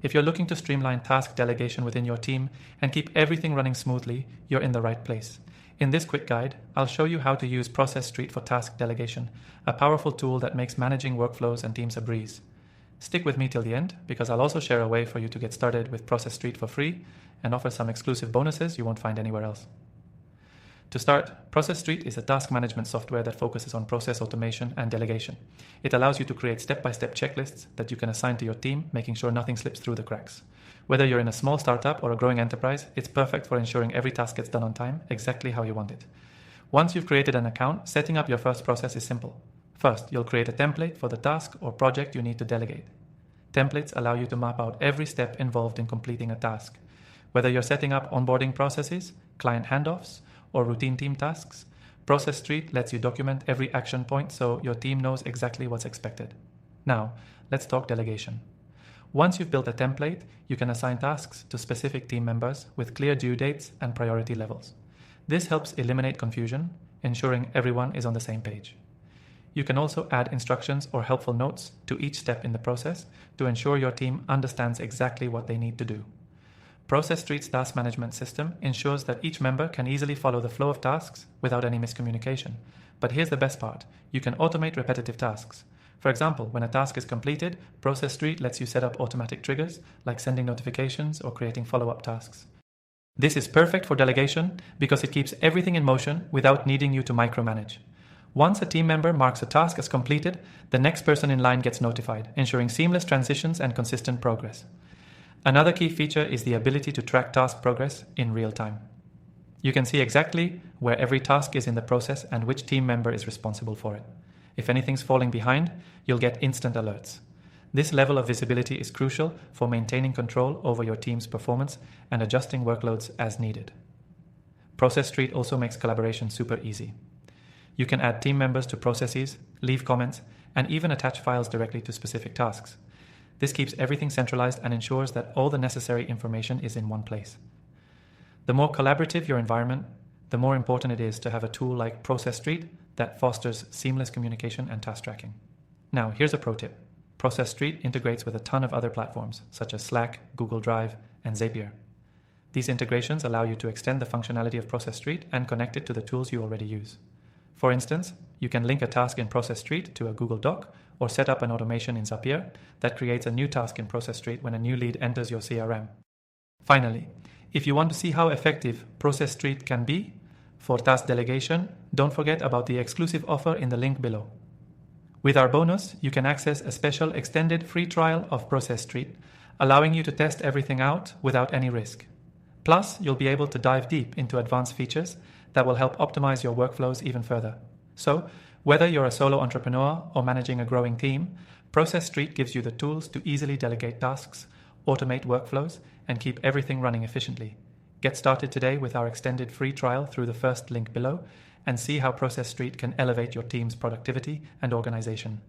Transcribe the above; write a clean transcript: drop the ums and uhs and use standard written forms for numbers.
If you're looking to streamline task delegation within your team and keep everything running smoothly, you're in the right place. In this quick guide, I'll show you how to use Process.st for task delegation, a powerful tool that makes managing workflows and teams a breeze. Stick with me till the end, because I'll also share a way for you to get started with Process.st for free and offer some exclusive bonuses you won't find anywhere else. To start, Process.st is a task management software that focuses on process automation and delegation. It allows you to create step-by-step checklists that you can assign to your team, making sure nothing slips through the cracks. Whether you're in a small startup or a growing enterprise, it's perfect for ensuring every task gets done on time, exactly how you want it. Once you've created an account, setting up your first process is simple. First, you'll create a template for the task or project you need to delegate. Templates allow you to map out every step involved in completing a task. Whether you're setting up onboarding processes, client handoffs, or routine team tasks, Process.st lets you document every action point so your team knows exactly what's expected. Now, let's talk delegation. Once you've built a template, you can assign tasks to specific team members with clear due dates and priority levels. This helps eliminate confusion, ensuring everyone is on the same page. You can also add instructions or helpful notes to each step in the process to ensure your team understands exactly what they need to do. Process.st's task management system ensures that each member can easily follow the flow of tasks without any miscommunication. But here's the best part: you can automate repetitive tasks. For example, when a task is completed, Process.st lets you set up automatic triggers like sending notifications or creating follow-up tasks. This is perfect for delegation because it keeps everything in motion without needing you to micromanage. Once a team member marks a task as completed, the next person in line gets notified, ensuring seamless transitions and consistent progress. Another key feature is the ability to track task progress in real time. You can see exactly where every task is in the process and which team member is responsible for it. If anything's falling behind, you'll get instant alerts. This level of visibility is crucial for maintaining control over your team's performance and adjusting workloads as needed. Process.st also makes collaboration super easy. You can add team members to processes, leave comments, and even attach files directly to specific tasks. This keeps everything centralized and ensures that all the necessary information is in one place. The more collaborative your environment, the more important it is to have a tool like Process.st that fosters seamless communication and task tracking. Now, here's a pro tip. Process.st integrates with a ton of other platforms, such as Slack, Google Drive, and Zapier. These integrations allow you to extend the functionality of Process.st and connect it to the tools you already use. For instance, you can link a task in Process.st to a Google Doc or set up an automation in Zapier that creates a new task in Process.st when a new lead enters your CRM. Finally, if you want to see how effective Process.st can be for task delegation, don't forget about the exclusive offer in the link below. With our bonus, you can access a special extended free trial of Process.st, allowing you to test everything out without any risk. Plus, you'll be able to dive deep into advanced features that will help optimize your workflows even further. So, whether you're a solo entrepreneur or managing a growing team, Process.st gives you the tools to easily delegate tasks, automate workflows, and keep everything running efficiently. Get started today with our extended free trial through the first link below and see how Process.st can elevate your team's productivity and organization.